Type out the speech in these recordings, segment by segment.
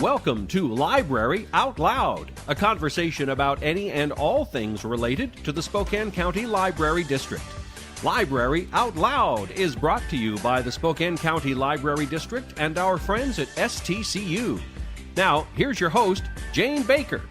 Welcome to Library Out Loud, a conversation about any and all things related to the Spokane County Library District. Library Out Loud is brought to you by the Spokane County Library District and our friends at STCU. Now, here's your host, Jane Baker.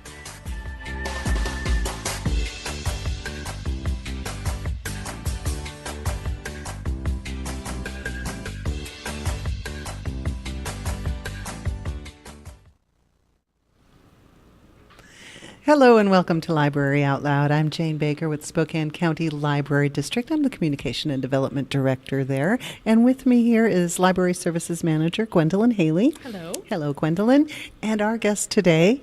Hello and welcome to Library Out Loud. I'm Jane Baker with Spokane County Library District. I'm the Communication and Development Director there. And with me here is Library Services Manager Gwendolyn Haley. Hello. Hello, Gwendolyn. And our guest today,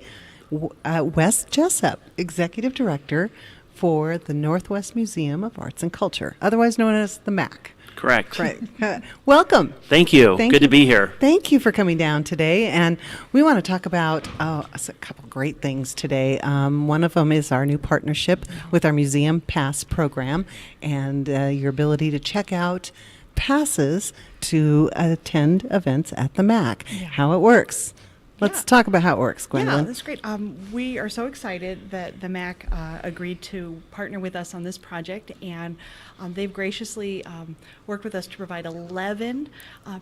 Wes Jessup, Executive Director for the Northwest Museum of Arts and Culture, otherwise known as the MAC. Correct. Right. Welcome. Thank you. Thank Good you. to be here. Thank you for coming down today. And we want to talk about a couple great things today. One of them is our new partnership with our Museum Pass program and your ability to check out passes to attend events at the MAC, how it works. Let's talk about how it works, Gwendolyn. Yeah, that's great. We are so excited that the MAC agreed to partner with us on this project, and they've graciously worked with us to provide 11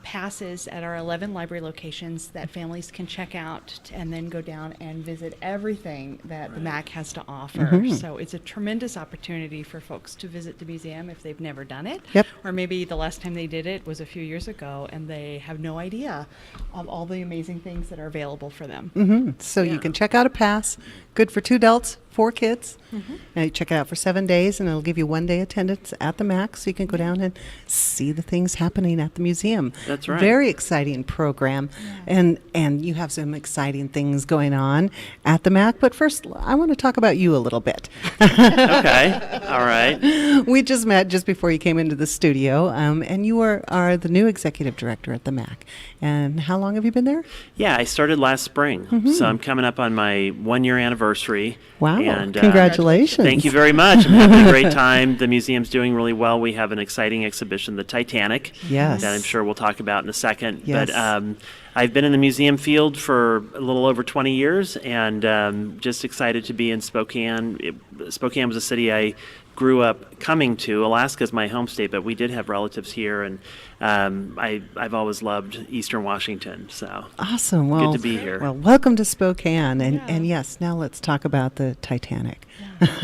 passes at our 11 library locations that families can check out and then go down and visit everything that the MAC has to offer. Mm-hmm. So it's a tremendous opportunity for folks to visit the museum if they've never done it. Yep. Or maybe the last time they did it was a few years ago and they have no idea of all the amazing things that are available for them. Mm-hmm. So you can check out a pass, good for 2 adults, 4 kids. Mm-hmm. And you check it out for 7 days, and it'll give you 1 day attendance at the MAC, so you can go down and see the things happening at the museum. That's right. Very exciting program, and you have some exciting things going on at the MAC. But first, I want to talk about you a little bit. Okay. All right. We just met just before you came into the studio, and you are the new executive director at the MAC. And how long have you been there? Yeah, I started last spring, so I'm coming up on my 1-year anniversary. Wow! And, Congratulations! Thank you very much. I'm having a great time. The museum's doing really well. We have an exciting exhibition, the Titanic, Yes. that I'm sure we'll talk about in a second. Yes. But I've been in the museum field for a little over 20 years, and just excited to be in Spokane. Spokane was a city I grew up coming to. Alaska's my home state, but we did have relatives here, and I've always loved Eastern Washington. So Awesome. Well, good to be here. Well, welcome to Spokane. And yes, now let's talk about the Titanic.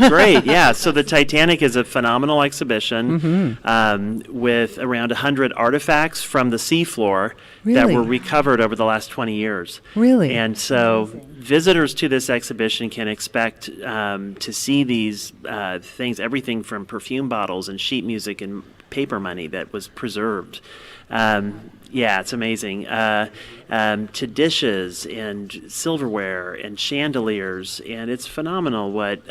Great, yeah. So the Titanic is a phenomenal exhibition with around 100 artifacts from the seafloor that Really? were recovered over the last 20 years. Really? And so visitors to this exhibition can expect to see these things, everything from perfume bottles and sheet music and paper money that was preserved. Yeah, it's amazing. To dishes and silverware and chandeliers, and it's phenomenal what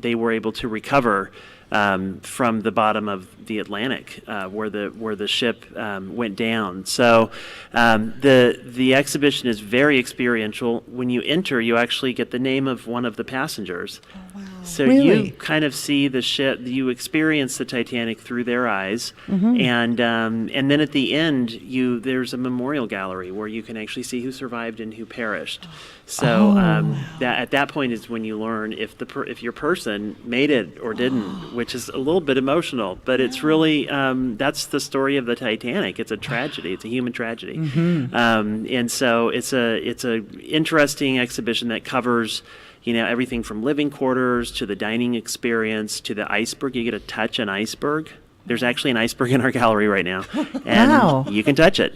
they were able to recover from the bottom of the Atlantic, where the ship went down. So the exhibition is very experiential. When you enter, you actually get the name of one of the passengers. Oh, wow. So Really? you kind of see the ship, you experience the Titanic through their eyes, and then at the end, there's a memorial gallery where you can actually see who survived and who perished. So that at that point is when you learn if your person made it or didn't, which is a little bit emotional, but it's really that's the story of the Titanic. It's a tragedy. It's a human tragedy, and so it's a interesting exhibition that covers, everything from living quarters to the dining experience to the iceberg. You get to touch an iceberg. There's actually an iceberg in our gallery right now, and Wow. you can touch it,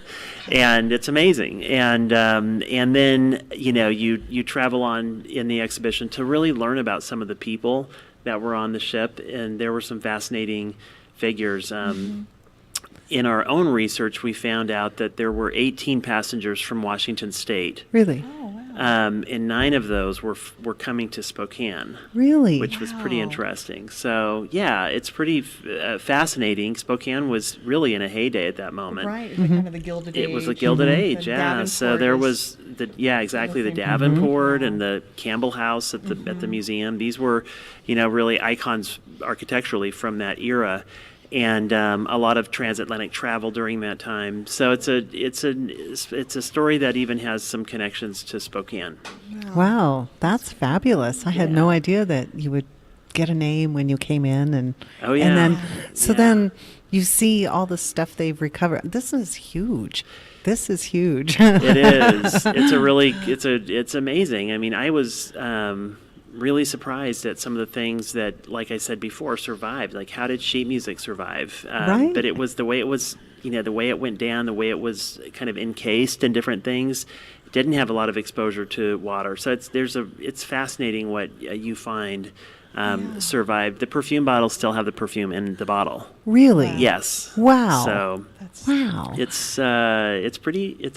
and it's amazing. And then you travel on in the exhibition to really learn about some of the people that were on the ship, and there were some fascinating figures. In our own research, we found out that there were 18 passengers from Washington State. Really? And 9 of those were coming to Spokane, Really? which was pretty interesting. So, yeah, it's pretty fascinating. Spokane was really in a heyday at that moment. Right, it's like kind of the Gilded Age. It was a Gilded Age, The yeah. So Davenport there is- was exactly the same- Davenport and the Campbell House at the museum. These were, really icons architecturally from that era. and a lot of transatlantic travel during that time. So it's a story that even has some connections to Spokane. Wow, that's fabulous. I had no idea that you would get a name when you came in, and Oh, yeah. and then Yeah. then you see all the stuff they've recovered. This is huge. This is huge. It is. It's amazing. I mean, I was really surprised at some of the things that, like I said before, survived. Like, how did sheet music survive? Right. But it was the way it was, the way it went down, the way it was kind of encased in different things. It didn't have a lot of exposure to water. So it's fascinating what you find survived. The perfume bottles still have the perfume in the bottle. Really? Yes. Wow. So Wow. it's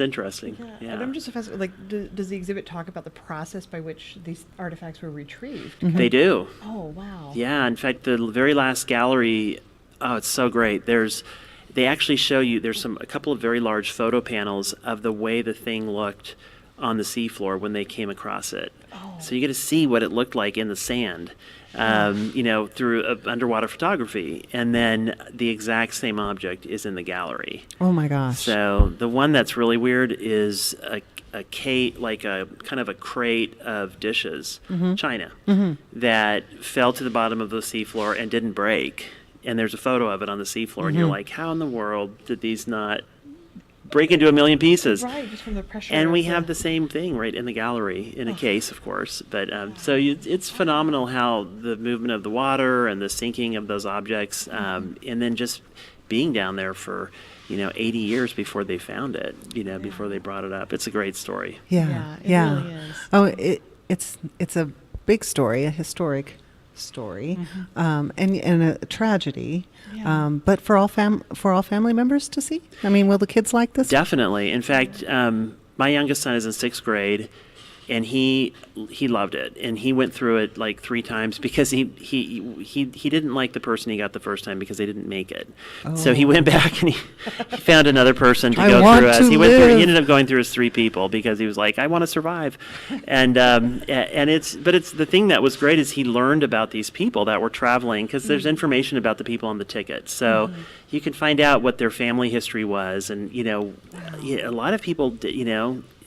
interesting. Yeah. And I'm just so fascinated. Like, does the exhibit talk about the process by which these artifacts were retrieved? They do. Oh, wow. Yeah, in fact, the very last gallery, oh, it's so great. They actually show you, there's a couple of very large photo panels of the way the thing looked on the seafloor when they came across it. Oh. So you get to see what it looked like in the sand, through underwater photography. And then the exact same object is in the gallery. Oh my gosh. So the one that's really weird is a kind of a crate of dishes, china, that fell to the bottom of the seafloor and didn't break. And there's a photo of it on the seafloor, and you're like, how in the world did these not break into a million pieces? Right, just from the pressure. And we of have the same thing right in the gallery, in a case, of course. But it's phenomenal how the movement of the water and the sinking of those objects, and then just being down there for 80 years before they found it, before they brought it up. It's a great story. Yeah. Yeah, it really is. Oh, it's a big story, a historic story, and a tragedy. Yeah. But for all family members to see. I mean, will the kids like this? Definitely. In fact, my youngest son is in 6th grade, and he loved it, and he went through it like 3 times because he didn't like the person he got the first time because they didn't make it. So he went back and he found another person to I go want through us. to He live. ended up going through as 3 people because he was like, I want to survive, and it's the thing that was great is he learned about these people that were traveling because there's information about the people on the ticket, so you can find out what their family history was, and a lot of people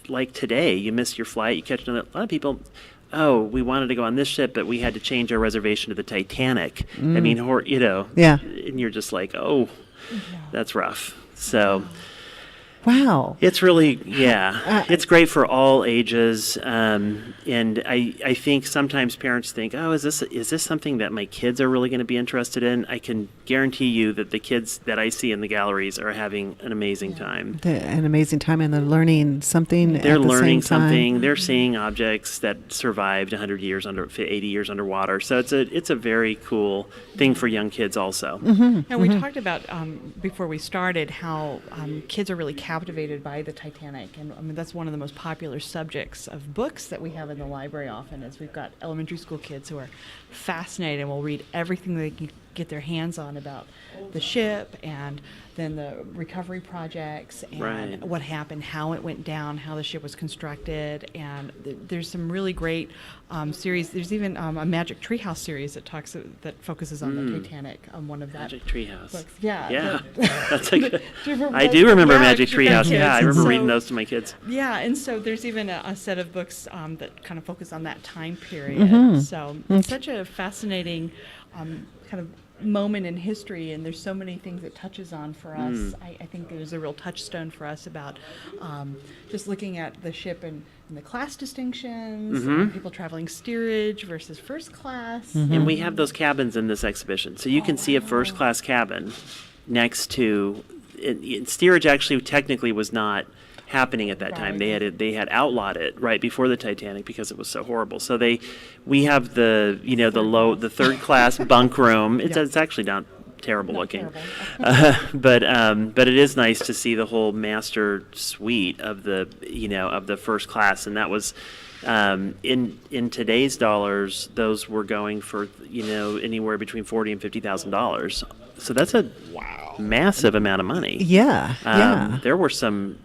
like today, you miss your flight, you catch another. A lot of people, we wanted to go on this ship, but we had to change our reservation to the Titanic. I mean, Yeah. and you're just like, that's rough. So Wow. it's really, it's great for all ages. And I think sometimes parents think, is this something that my kids are really going to be interested in? I can guarantee you that the kids that I see in the galleries are having an amazing time. An amazing time, and they're learning something. They're at the learning same time. something. They're seeing objects that survived 100 years 80 years underwater. So it's a very cool thing for young kids also. And we talked about before we started how kids are really captivated by the Titanic, and I mean that's one of the most popular subjects of books that we have in the library. Often, is we've got elementary school kids who are fascinated and will read everything they can get their hands on about the ship, and then the recovery projects, and Right. what happened, how it went down, how the ship was constructed, and there's some really great series. There's even a Magic Treehouse series that focuses on the Titanic. One of that Magic Treehouse. books. Yeah. Yeah, the- that's a good. Do you remember I those? do remember Yeah, Magic you've got Treehouse. kids, Yeah, I and remember so- reading those to my kids. Yeah, and so there's even a set of books that kind of focus on that time period. So it's such a fascinating kind of moment in history, and there's so many things it touches on for us. I think there's a real touchstone for us about just looking at the ship and the class distinctions, and people traveling steerage versus first class. And we have those cabins in this exhibition. So you can see a first class cabin next to steerage actually technically was not happening at that time. They had outlawed it right before the Titanic because it was so horrible. So we have the third class bunk room. It's actually not terrible looking. But it is nice to see the whole master suite of the first class, and that was in today's dollars, those were going for anywhere between $40,000 and $50,000. So that's a massive amount of money. Yeah. There were some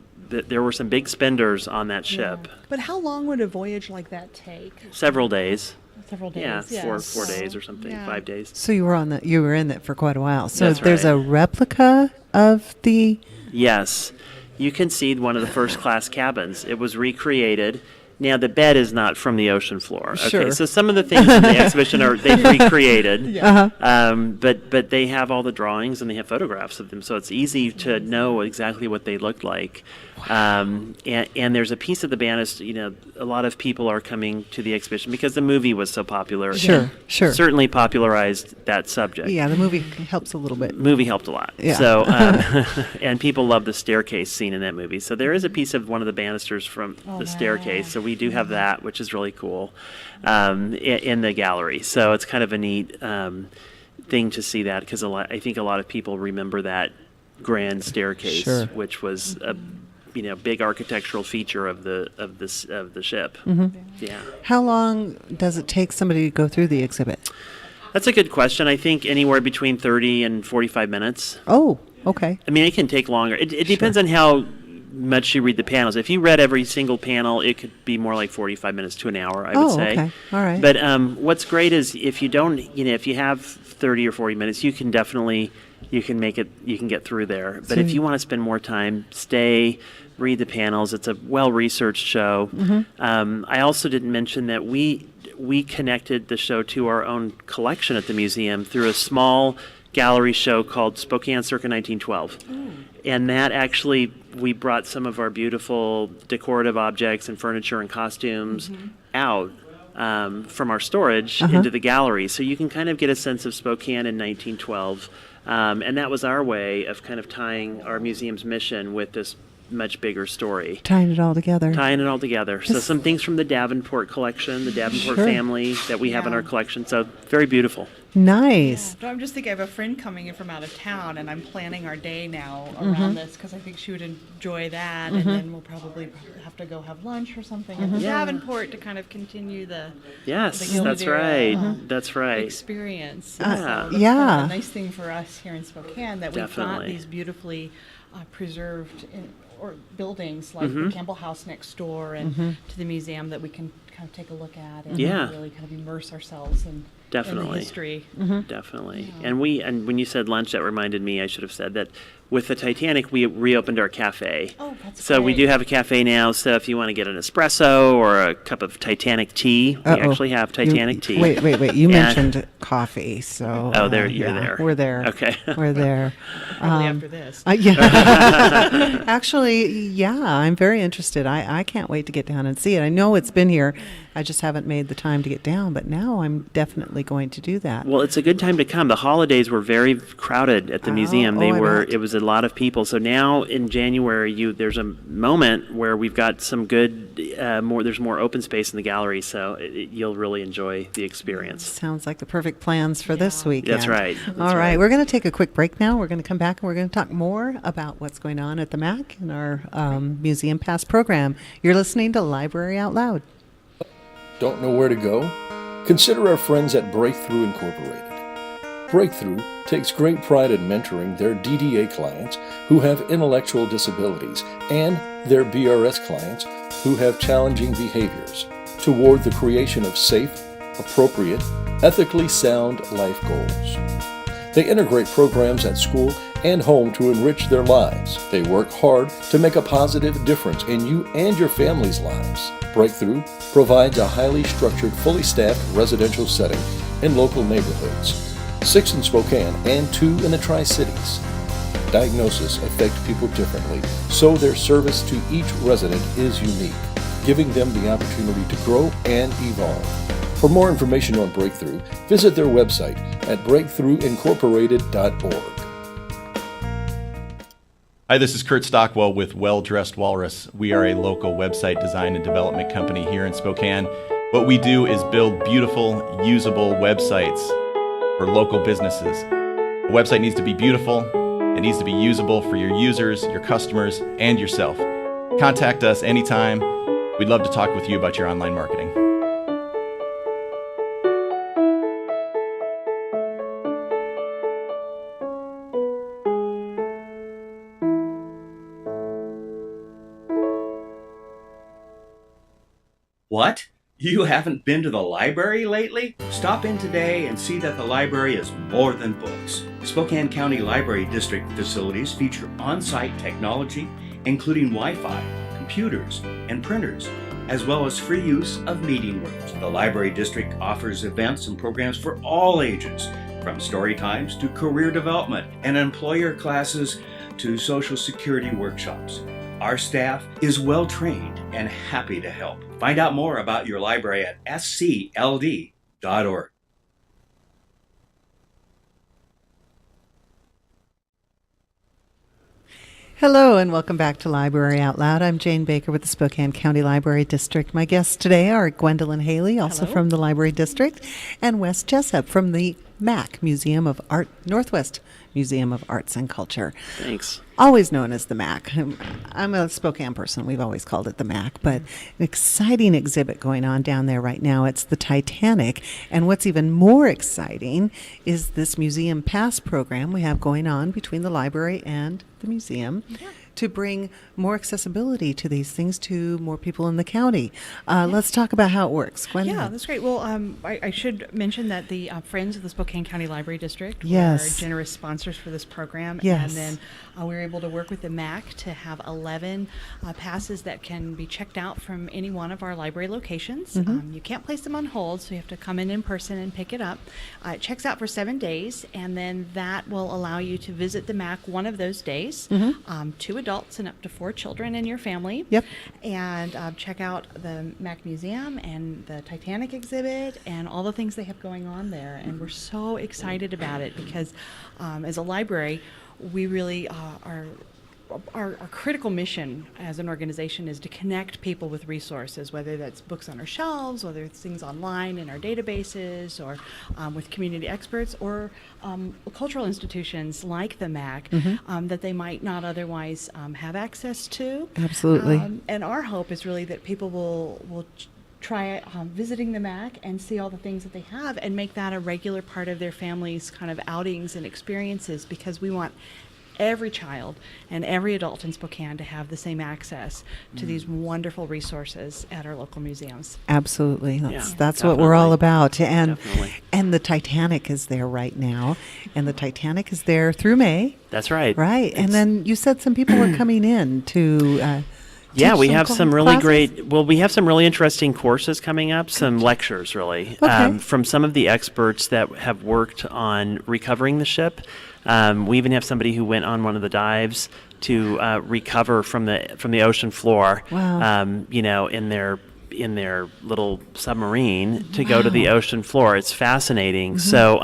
there were some big spenders on that ship. But how long would a voyage like that take? Several days. Several days. Yeah, yes. 4 days or something, Yeah. 5 days. So you were in it for quite a while. So That's there's right. a replica of the. Yes, you can see one of the first class cabins. It was recreated. Now the bed is not from the ocean floor. Okay, Sure. so some of the things in the exhibition they've recreated. Uh-huh. But they have all the drawings and they have photographs of them, so it's easy to know exactly what they looked like. And there's a piece of the banister. A lot of people are coming to the exhibition because the movie was so popular. Sure. Certainly popularized that subject. Yeah, the movie helps a little bit. Movie helped a lot. Yeah. So, and people love the staircase scene in that movie. So there is a piece of one of the banisters from the staircase. So we do have that, which is really cool, in the gallery. So it's kind of a neat thing to see that because I think a lot of people remember that grand staircase, Sure. which was a big architectural feature of the ship. Yeah. How long does it take somebody to go through the exhibit? That's a good question. I think anywhere between 30 and 45 minutes. Oh, okay. I mean, it can take longer. It depends on how much you read the panels. If you read every single panel, it could be more like 45 minutes to an hour, I would say. Okay. All right. But what's great is if you don't, if you have 30 or 40 minutes, you can get through there. But if you want to spend more time, stay, read the panels. It's a well-researched show. I also didn't mention that we connected the show to our own collection at the museum through a small gallery show called Spokane Circa 1912. And that actually, we brought some of our beautiful decorative objects and furniture and costumes out from our storage into the gallery. So you can kind of get a sense of Spokane in 1912. And that was our way of kind of tying our museum's mission with this much bigger story. Tying it all together. So some things from the Davenport collection, the Davenport Sure. family that we have in our collection. So very beautiful. Nice. So I'm just thinking, I have a friend coming in from out of town, and I'm planning our day now around this because I think she would enjoy that, and then we'll probably have to go have lunch or something at the Davenport to kind of continue the Yes, The Gilded that's Era, right. That's right. experience. Yeah. So that's Yeah. kind of a nice thing for us here in Spokane that we've got Definitely. these beautifully preserved or buildings like the Campbell House next door and to the museum that we can kind of take a look at and Yeah. really kind of immerse ourselves in the Definitely. history. Definitely. And when you said lunch, that reminded me, I should have said that with the Titanic, we reopened our cafe. Oh, that's So we great. do have a cafe now, so if you want to get an espresso or a cup of Titanic tea, we Uh-oh. actually have Titanic tea. Wait. You Yeah. mentioned coffee, so. Oh, you're yeah, there. We're there. Okay. We're there. Probably after this. Yeah. Actually, yeah, I'm very interested. I can't wait to get down and see it. I know it's been here. I just haven't made the time to get down, but now I'm definitely going to do that. Well, it's a good time to come. The holidays were very crowded at the museum. They I were. bet. It was a lot of people. So now in January, there's a moment where we've got some good. There's more open space in the gallery, so you'll really enjoy the experience. Sounds like the perfect plans for this weekend. That's right. That's All right. right. We're going to take a quick break now. We're going to come back and we're going to talk more about what's going on at the MAC in our Museum Pass program. You're listening to Library Out Loud. Don't know where to go? Consider our friends at Breakthrough Incorporated. Breakthrough takes great pride in mentoring their DDA clients who have intellectual disabilities and their BRS clients who have challenging behaviors toward the creation of safe, appropriate, ethically sound life goals. They integrate programs at school and home to enrich their lives. They work hard to make a positive difference in you and your family's lives. Breakthrough provides a highly structured, fully staffed residential setting in local neighborhoods, 6 in Spokane and 2 in the Tri-Cities. Diagnoses affect people differently, so their service to each resident is unique, giving them the opportunity to grow and evolve. For more information on Breakthrough, visit their website at breakthroughincorporated.org. Hi, this is Kurt Stockwell with Well Dressed Walrus. We are a local website design and development company here in Spokane. What we do is build beautiful, usable websites for local businesses. A website needs to be beautiful, it needs to be usable for your users, your customers, and yourself. Contact us anytime. We'd love to talk with you about your online marketing. What? You haven't been to the library lately? Stop in today and see that the library is more than books. Spokane County Library District facilities feature on-site technology, including Wi-Fi, computers, and printers, as well as free use of meeting rooms. The Library District offers events and programs for all ages, from story times to career development and employer classes to Social Security workshops. Our staff is well trained and happy to help. Find out more about your library at scld.org. Hello and welcome back to Library Out Loud. I'm Jane Baker with the Spokane County Library District. My guests today are Gwendolyn Haley, also from the Library District, and Wes Jessup from the MAC, Museum of Art, Northwest Museum of Arts and Culture. Thanks. Always known as the MAC. I'm a Spokane person. We've always called it the MAC, but an exciting exhibit going on down there right now. It's the Titanic. And what's even more exciting is this Museum Pass program we have going on between the library and the museum to bring more accessibility to these things to more people in the county. Let's talk about how it works. Gwendolyn. Yeah, that's great. Well, I should mention that the Friends of the Spokane County Library District Yes. were generous sponsors for this program. Yes. And then we were able to work with the MAC to have 11 passes that can be checked out from any one of our library locations. You can't place them on hold, so you have to come in person and pick it up. It checks out for 7 days, and then that will allow you to visit the MAC one of those days, 2 adults and up to 4 children in your family. Yep. And check out the MAC Museum and the Titanic exhibit and all the things they have going on there. And we're so excited about it because as a library, we really our critical mission as an organization is to connect people with resources, whether that's books on our shelves, whether it's things online in our databases, or with community experts, or cultural institutions like the MAC that they might not otherwise have access to. Absolutely. And our hope is really that people will try visiting the MAC and see all the things that they have and make that a regular part of their family's kind of outings and experiences, because we want every child and every adult in Spokane to have the same access to these wonderful resources at our local museums. Absolutely. That's what we're all about. And Definitely. and the Titanic is there right now. And the Titanic is there through May. That's right. Right. And then you said some people were coming in to Yeah, teach we some have some really classes? we have some really interesting courses coming up, some lectures really, Okay. from some of the experts that have worked on recovering the ship. We even have somebody who went on one of the dives to recover from the ocean floor, Wow. in their little submarine to go to the ocean floor. It's fascinating. So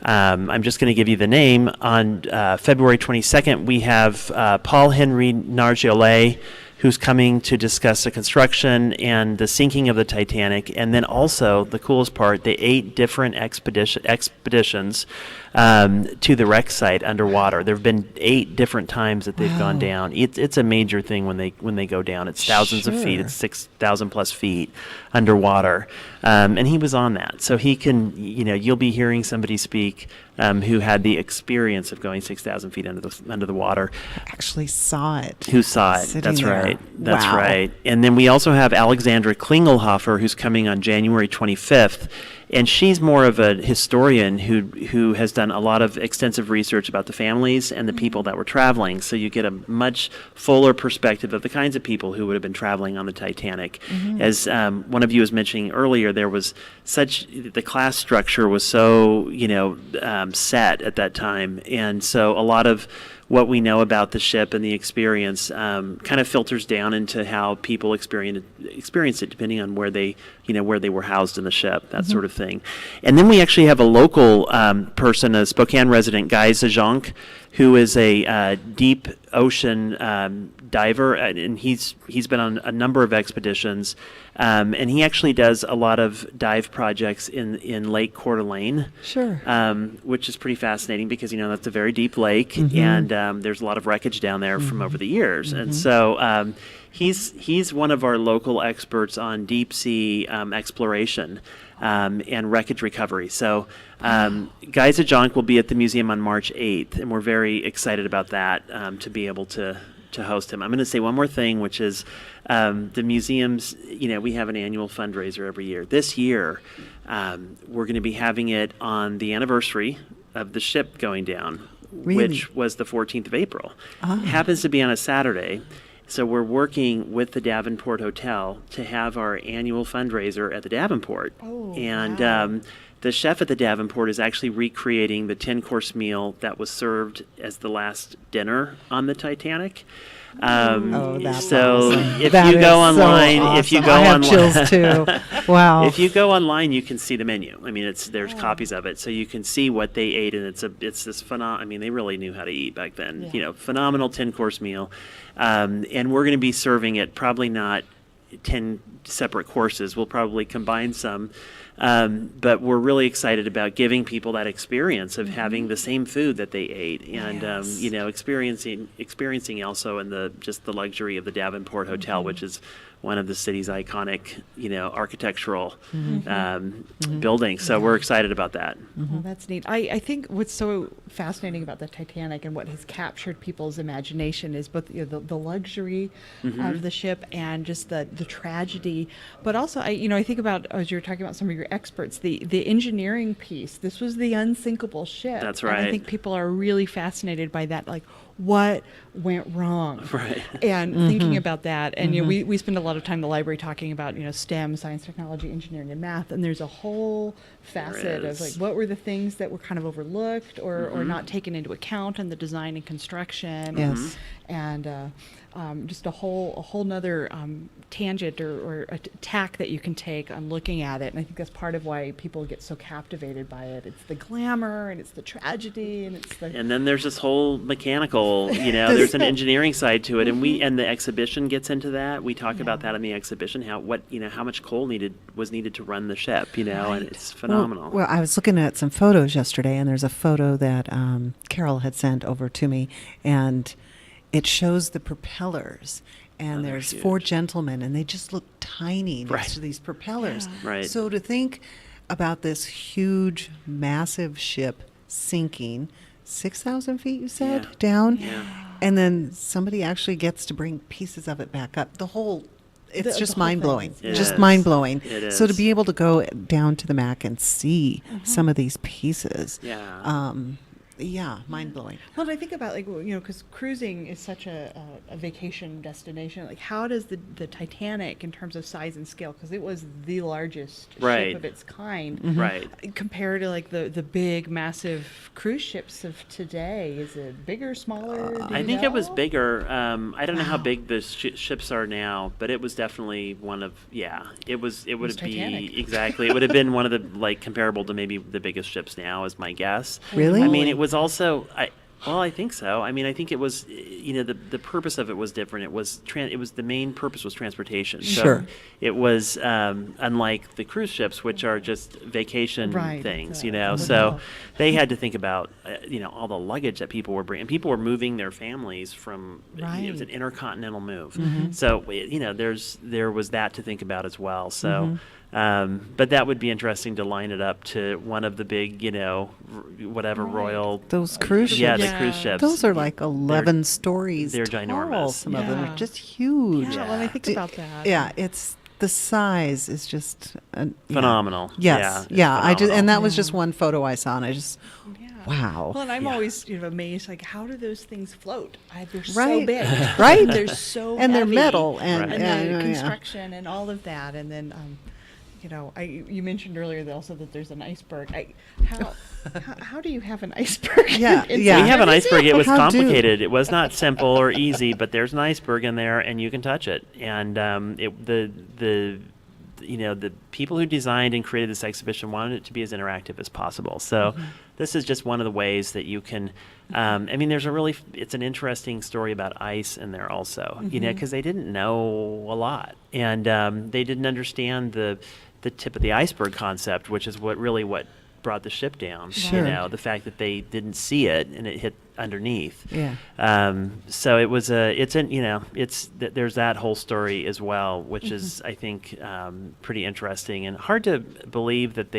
I'm just going to give you the name. On February 22nd, we have Paul Henry Nargiolet, who's coming to discuss the construction and the sinking of the Titanic, and then also, the coolest part, the 8 different expeditions to the wreck site underwater. There have been 8 different times that they've gone down. It's a major thing when they go down. It's thousands of feet. Sure. It's 6,000 plus feet underwater, and he was on that. So he can, you'll be hearing somebody speak who had the experience of going 6,000 feet under the water. Actually saw it. Who saw it? Sitting That's there. right. That's Wow. right. And then we also have Alexandra Klingelhofer, who's coming on January 25th. And she's more of a historian who has done a lot of extensive research about the families and the people that were traveling. So you get a much fuller perspective of the kinds of people who would have been traveling on the Titanic. As one of you was mentioning earlier, there was the class structure was so set at that time, and so a lot of what we know about the ship and the experience kind of filters down into how people experience it, depending on where they were housed in the ship, that sort of thing. And then we actually have a local person, a Spokane resident, Guy Zajonk, who is a deep ocean diver, and he's been on a number of expeditions, and he actually does a lot of dive projects in Lake Coeur d'Alene. Sure. Which is pretty fascinating because that's a very deep lake, and there's a lot of wreckage down there from over the years, and so he's one of our local experts on deep sea exploration and wreckage recovery. So Guy Zajonk will be at the museum on March 8th, and we're very excited about that, to be able to to host him. I'm going to say one more thing, which is the museums, we have an annual fundraiser every year. This year, we're going to be having it on the anniversary of the ship going down, Really? which was the 14th of April. It happens to be on a Saturday. So we're working with the Davenport Hotel to have our annual fundraiser at the Davenport. Oh, and wow. The chef at the Davenport is actually recreating the 10-course meal that was served as the last dinner on the Titanic. That's so awesome. if That you is go so online, if you awesome. go I have online, chills too. Wow. if you go online, you can see the menu. I mean, there's copies of it, so you can see what they ate, and it's this phenomenal. I mean, they really knew how to eat back then. Yeah. Phenomenal 10-course meal, and we're going to be serving it probably not 10 separate courses. We'll probably combine some. But we're really excited about giving people that experience of having the same food that they ate, and experiencing also in the luxury of the Davenport Hotel, which is one of the city's iconic, architectural buildings. So we're excited about that. Oh, that's neat. I think what's so fascinating about the Titanic and what has captured people's imagination is both the luxury of the ship and just the tragedy. But also, I think about, as you were talking about some of your experts, the engineering piece. This was the unsinkable ship. That's And I right. think people are really fascinated by that, like what went wrong. Right. And thinking about that. And we spend a lot of time in the library talking about STEM, science, technology, engineering, and math. And there's a whole facet of like what were the things that were kind of overlooked or not taken into account in the design and construction. Yes. And just a whole nother tangent or a tack that you can take on looking at it. And I think that's part of why people get so captivated by it. It's the glamour and it's the tragedy and it's the And then there's this whole mechanical, there's an engineering side to it, and the exhibition gets into that. We talk about that in the exhibition, how much coal was needed to run the ship, and it's phenomenal. Well, I was looking at some photos yesterday, and there's a photo that Carol had sent over to me, and it shows the propellers. And they're there's huge. 4 gentlemen, and they just look tiny next Right. to these propellers. Right. So to think about this huge, massive ship sinking 6,000 feet, you said, Yeah. down, Yeah. and then somebody actually gets to bring pieces of it back up. It's The just whole mind blowing. thing is- Just It mind is. blowing. It So to is. be able to go down to the Mac and see some of these pieces, Yeah. mind blowing. Well, and I think about because cruising is such a vacation destination. Like, how does the Titanic, in terms of size and scale, because it was the largest Right. ship of its kind, Right. compared to like the big, massive cruise ships of today? Is it bigger, smaller? Do I you think it was know? bigger. I don't know how Wow. big the ships are now, but it was definitely one of It would was be Titanic. exactly. It would have been one of the comparable to maybe the biggest ships now, is my guess. Really? I mean, it was also I think so. I mean, I think it was the purpose of it was different. It was the main purpose was transportation. So Sure. it was unlike the cruise ships, which are just vacation Right, things, it's a So hotel. they had to think about all the luggage that people were bringing. People were moving their families from. It was an Right. intercontinental move. So there was that to think about as well. So. But that would be interesting to line it up to one of the big, whatever royal. Those cruise ships. Yeah, the Yeah. cruise ships. Those are like 11 stories they're tall. ginormous. Some of them Yeah. are just huge. Yeah, when I think D- about that. Yeah, it's the size is just Phenomenal. Yes, Yeah, it's and that was Yeah. just one photo I saw, and I just Yeah. wow. Well, and I'm Yeah. always amazed, like, how do those things float? They're so Right. big, Right. They're so And they're heavy. metal, and- and yeah, the yeah. construction and all of that, and then you mentioned earlier that there's an iceberg. How do you have an iceberg? Yeah, in yeah. We have an San iceberg. It was How do- complicated. It was not simple or easy, but there's an iceberg in there, and you can touch it. And the people who designed and created this exhibition wanted it to be as interactive as possible. So this is just one of the ways that you can. There's it's an interesting story about ice in there also. Because they didn't know a lot, and they didn't understand the tip of the iceberg concept, which is what brought the ship down. Sure. The fact that they didn't see it and it hit underneath. Yeah. So it was there's that whole story as well, which is I think pretty interesting and hard to believe that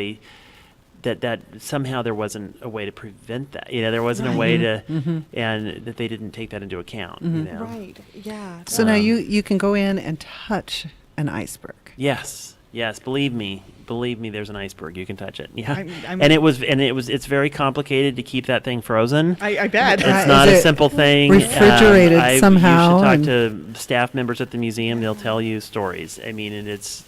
that somehow there wasn't a way to prevent that. There wasn't a way to, and that they didn't take that into account. Right. Yeah. So now you can go in and touch an iceberg. Yes. Believe me, there's an iceberg. You can touch it. Yeah. I'm- It's very complicated to keep that thing frozen. I bet. It's not Is a it simple thing. refrigerated somehow You and- should talk to staff members at the museum. They'll tell you stories. I mean, and it's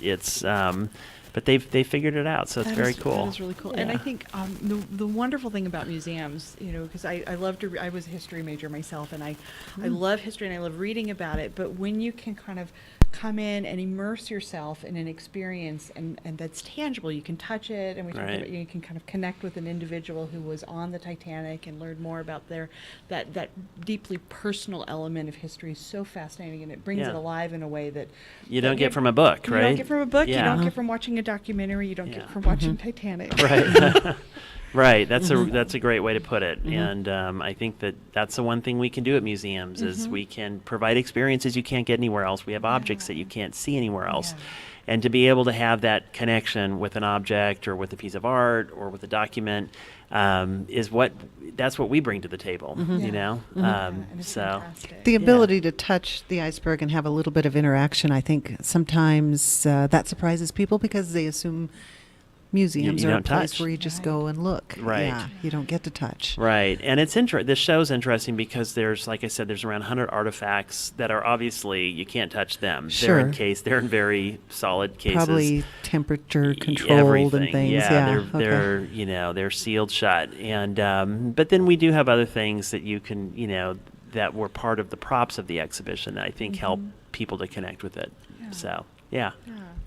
but they figured it out, so it's very cool. That is really cool. And I Yeah. think the wonderful thing about museums, because I love to, I was a history major myself, and I love history and I love reading about it. But when you can kind of come in and immerse yourself in an experience and that's tangible, you can touch it, and we talked Right. about, you can kind of connect with an individual who was on the Titanic and learn more about that deeply personal element of history is so fascinating, and it brings Yeah. it alive in a way that You don't get from a book, right? You don't get from a book. You Yeah. don't get from watching a documentary. You don't Yeah. get from watching Titanic. Right. Right. That's a great way to put it. And I think that's the one thing we can do at museums is we can provide experiences you can't get anywhere else. We have objects that you can't see anywhere else. Yeah. And to be able to have that connection with an object or with a piece of art or with a document that's what we bring to the table, you know? And it's So fantastic. The ability to touch the iceberg and have a little bit of interaction, I think sometimes that surprises people because they assume museums You are a don't place touch. where you just go and look. Right. Yeah, you don't get to touch. Right, and it's this show's interesting because there's, like I said, there's around 100 artifacts that are obviously you can't touch them. Sure. They're in very solid cases. Probably temperature controlled Everything. and things. Yeah, okay. they're sealed shut. And but then we do have other things that you can that were part of the props of the exhibition that I think help people to connect with it. So yeah.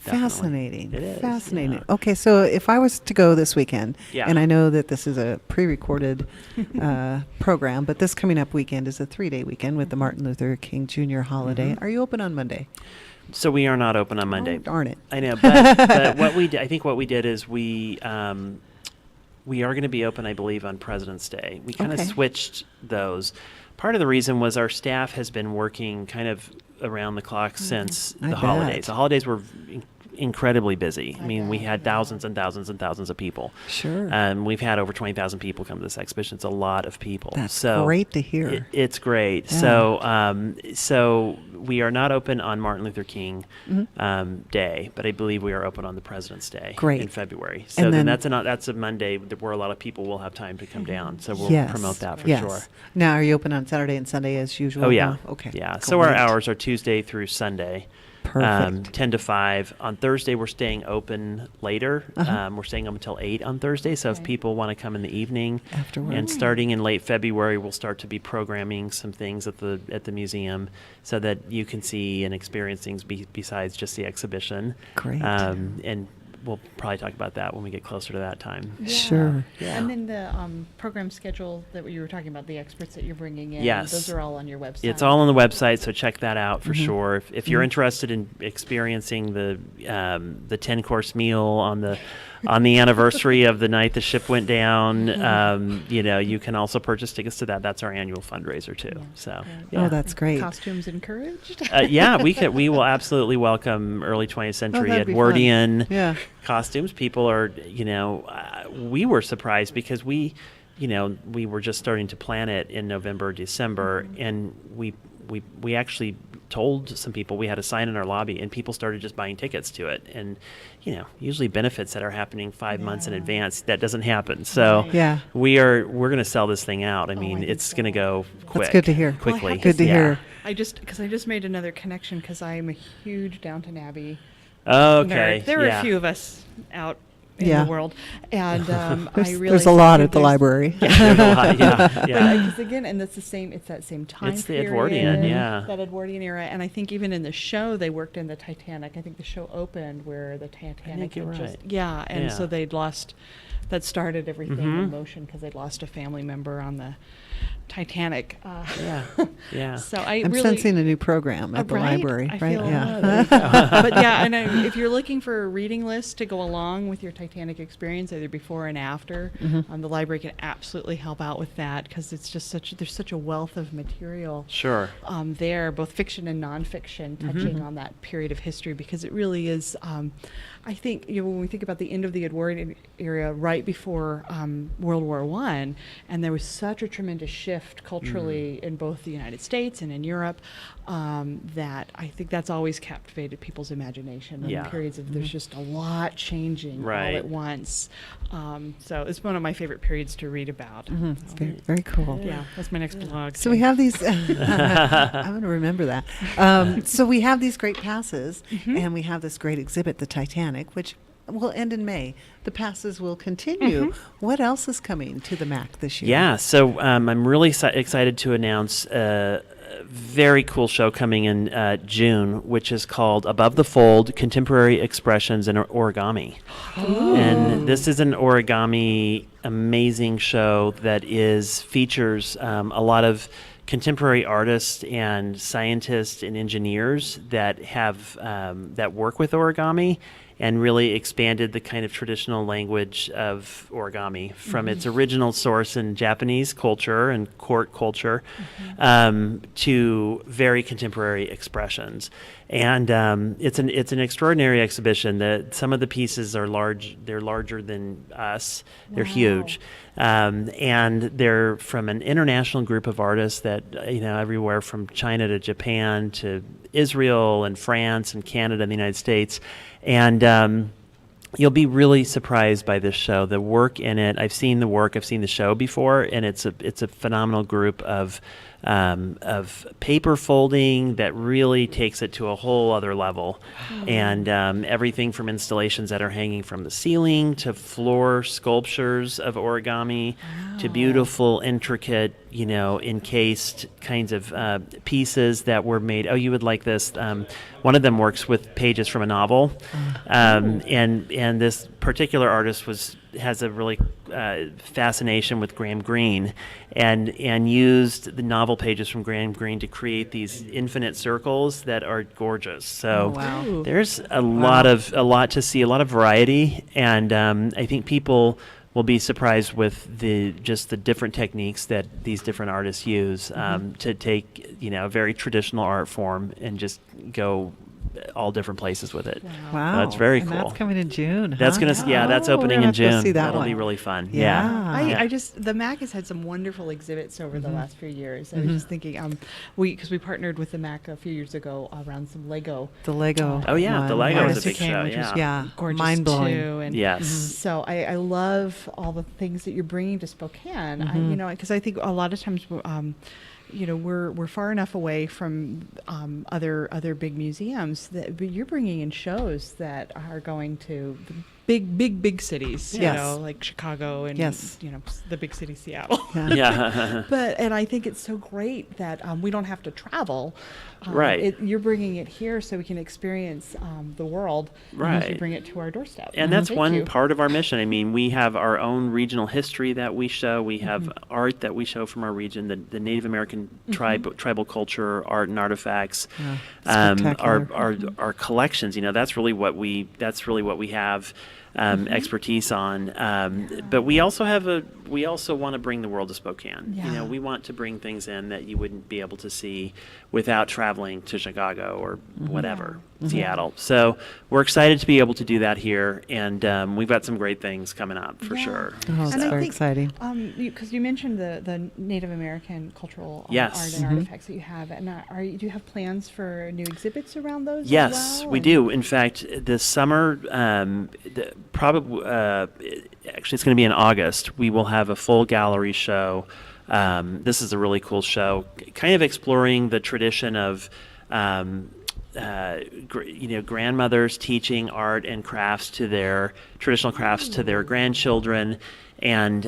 Definitely. Fascinating. It is, Fascinating. yeah. Okay, so if I was to go this weekend, Yeah. and I know that this is a pre-recorded program, but this coming up weekend is a 3-day weekend with the Martin Luther King Jr. holiday. Are you open on Monday? So we are not open on Monday. Oh, darn it. I know, but what we did, I think what we did is we are going to be open, I believe, on President's Day. We kind of Okay. switched those. Part of the reason was our staff has been working kind of around the clock since I the bet. holidays. The holidays were incredibly busy. I mean, we bet, had yeah. thousands and thousands and thousands of people. Sure. We've had over 20,000 people come to this exhibition. It's a lot of people. That's so great to hear. It's great. Yeah. So we are not open on Martin Luther King Day, but I believe we are open on the President's Day Great. in February. So And then then- that's a Monday where a lot of people will have time to come down. So we'll Yes. promote that for yes. sure. Now, are you open on Saturday and Sunday as usual? Oh yeah. Okay. Yeah. So our Great. hours are Tuesday through Sunday. Perfect. 10 to 5. On Thursday, we're staying open later. We're staying open until 8 on Thursday. So if Okay. people want to come in the evening, Afterwards. and starting in late February, we'll start to be programming some things at the museum so that you can see and experience things besides just the exhibition. Great. And we'll probably talk about that when we get closer to that time. Sure. Yeah. And then the program schedule that you were talking about, the experts that you're bringing in, Yes. those are all on your website. It's all on the website, so check that out Mm-hmm. for sure. If you're interested in experiencing the 10-course meal on the anniversary of the night the ship went down, you can also purchase tickets to that. That's our annual fundraiser too. So yeah. Oh, that's great. Costumes encouraged. Yeah, we will absolutely welcome early 20th century that'd be fun. Edwardian Yeah. costumes. People are, we were surprised because we were just starting to plan it in November, December, and we actually told some people we had a sign in our lobby, and people started just buying tickets to it. And usually benefits that are happening 5 months in advance, that doesn't happen. So Right. Yeah. we're going to sell this thing out. I mean, think it's so. going to go quick. That's good to hear. Well, I Quickly. have Good to Yeah. hear. I just made another connection because I'm a huge Downton Abbey Okay. nerd. There are yeah. a few of us out in Yeah. the world, and I There's, realized there's a lot that at the there's- library. There's a lot, yeah. Yeah. Because again, and it's that same time It's the period, Edwardian, yeah. that Edwardian era, and I think even in the show they worked in the Titanic. I think the show opened where the Titanic you're had right. and Yeah. so they'd lost. That started everything Mhm. in motion because they'd lost a family member on the Titanic. Yeah. Yeah. So I I'm really sensing a new program at the right? library, I right? feel- Yeah. but yeah, and if you're looking for a reading list to go along with your Titanic Titanic experience, either before and after, the library can absolutely help out with that, because it's just there's such a wealth of material Sure. there, both fiction and nonfiction, touching on that period of history, because it really is. I think when we think about the end of the Edwardian era, right before World War I, and there was such a tremendous shift culturally in both the United States and in Europe, that I think that's always captivated people's imagination. In Yeah. periods of there's just a lot changing Right. all at once. So it's one of my favorite periods to read about. It's very, very cool. Yeah, that's my next blog. So we have these. I'm going to remember that. So we have these great passes, and we have this great exhibit, the Titanic, which will end in May. The passes will continue. What else is coming to the MAC this year? Yeah, so I'm really excited to announce a very cool show coming in June, which is called Above the Fold: Contemporary Expressions in Origami. And this is an origami amazing show that features a lot of contemporary artists and scientists and engineers that have that work with origami, and really expanded the kind of traditional language of origami from its original source in Japanese culture and court culture to very contemporary expressions. And it's an extraordinary exhibition. Some of the pieces are large. They're larger than us. They're huge. And they're from an international group of artists that, everywhere from China to Japan to Israel and France and Canada and the United States. And you'll be really surprised by this show. The work in it, I've seen the work, I've seen the show before, and it's a phenomenal group of paper folding that really takes it to a whole other level. And everything from installations that are hanging from the ceiling to floor sculptures of origami to beautiful, intricate, encased kinds of pieces that were made. Oh, you would like this. One of them works with pages from a novel. And this particular artist has a really fascination with Graham Greene, and used the novel pages from Graham Greene to create these infinite circles that are gorgeous. So there's a lot to see, a lot of variety, and I think people will be surprised with the different techniques that these different artists use to take a very traditional art form and just go all different places with it. Wow. That's very And cool. that's coming in June. That's huh? that's Oh, opening we're in gonna have to go June. see that That'll one. be really fun. Yeah. The MAC has had some wonderful exhibits over the last few years. I was just thinking, because we partnered with the MAC a few years ago around some Lego. The Lego. Oh, yeah, the one. Lego was is a a big big show. which was Yeah. Gorgeous mind blowing. too. And Yes. so I love all the things that you're bringing to Spokane. Because I think a lot of times, we're far enough away from other big museums but you're bringing in shows that are going to the big cities, Yes. like Chicago and Yes. the big city Seattle. Yeah. And I think it's so great that we don't have to travel. Right. You're bringing it here so we can experience the world. Right. And you bring it to our doorstep. And that's Thank one you. part of our mission. I mean, we have our own regional history that we show. We have art that we show from our region, the Native American tribal culture, art and artifacts, Spectacular. our collections. That's really what we have expertise on. But we also want to bring the world to Spokane. Yeah. We want to bring things in that you wouldn't be able to see without traveling to Chicago or whatever, Seattle. So we're excited to be able to do that here, and we've got some great things coming up for Yeah. sure. Oh, it's And I very think, exciting. Because you mentioned the Native American cultural Yes. art and artifacts that you have, and do you have plans for new exhibits around those? as Yes, well? we And- do. In fact, this summer, probably actually it's going to be in August. We will have a full gallery show. This is a really cool show, kind of exploring the tradition of grandmothers teaching art and crafts to their traditional crafts to their grandchildren, and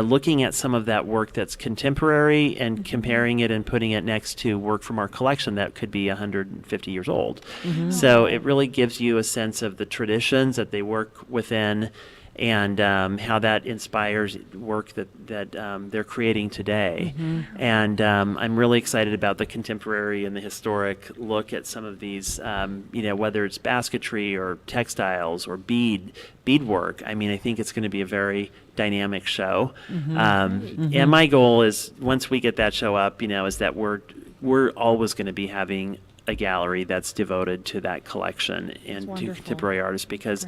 looking at some of that work that's contemporary and comparing it and putting it next to work from our collection that could be 150 years old. So it really gives you a sense of the traditions that they work within, and how that inspires work that they're creating today. And I'm really excited about the contemporary and the historic look at some of these, whether it's basketry or textiles or beadwork. I mean, I think it's going to be a very dynamic show. And my goal is, once we get that show up, is that we're always going to be having a gallery that's devoted to that collection and to wonderful. contemporary artists, because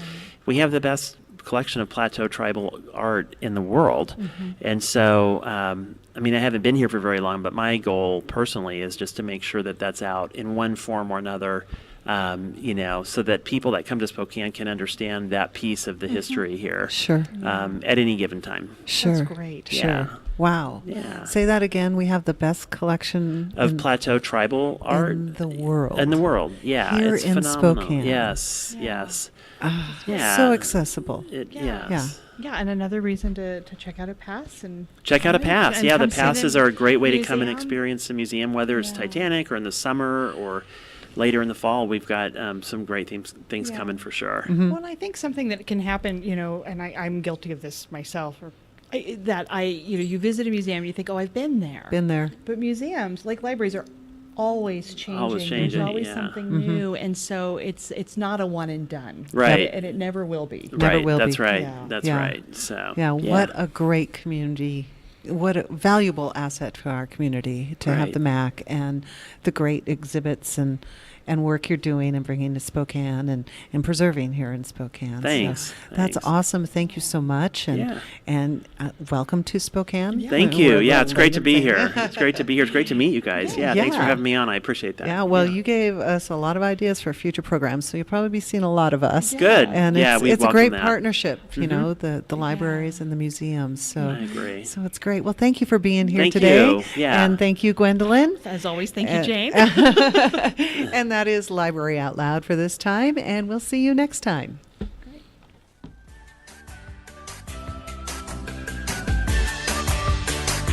we have the best collection of Plateau tribal art in the world. And so, I haven't been here for very long, but my goal personally is just to make sure that that's out in one form or another, so that people that come to Spokane can understand that piece of the history here. Sure. At any given time. Sure. That's great. Sure. Yeah. Wow. Yeah. Say that again. We have the best collection Of Plateau tribal art in the world. in the world. Yeah, Here it's in phenomenal. Spokane. Yes. Yeah. So accessible. Yes. Yeah. Yeah, and another reason to check out a pass and Check out a pass. and Yeah, the come see passes are a great way to come and museum. experience the museum, whether it's Yeah. Titanic or in the summer or later in the fall. We've got some great things Yeah. coming for sure. Mm-hmm. Well, and I think something that can happen, and I'm guilty of this myself, you visit a museum, you think, oh, I've been there. Been there. But museums, like libraries, are always changing. changing, There's always yeah. something new, and so it's not a one and done. Right. And it never will be. Never Right. will That's be. right. Yeah. That's Yeah. right. So Yeah, what a great community. What a valuable asset for our community to have Right. the MAC and the great exhibits and work you're doing and bringing to Spokane and preserving here in Spokane. Thanks. So that's Thanks. awesome. Thank you so much. And welcome to Spokane. Thank you. We're- Yeah, it's great to be we're- here. It's great to be here. It's great to meet you guys. Yeah, thanks for Yeah. having me on. I appreciate that. Yeah, well, you gave us a lot of ideas for future programs, so you'll probably be seeing a lot of us. Good. And Yeah, we it's a welcome great that. partnership, the libraries and the museums. So I agree. So it's great. Well, thank you for being here Thank today. you. Yeah. And thank you, Gwendolyn. As always, thank you, Jane. And that is Library Out Loud for this time, and we'll see you next time.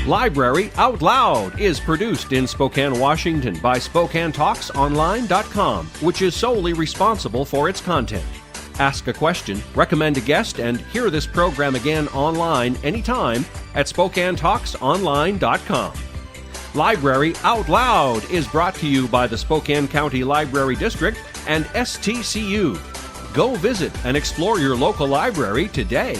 Library Out Loud is produced in Spokane, Washington by SpokaneTalksOnline.com, which is solely responsible for its content. Ask a question, recommend a guest, and hear this program again online anytime at SpokaneTalksOnline.com. Library Out Loud is brought to you by the Spokane County Library District and STCU. Go visit and explore your local library today.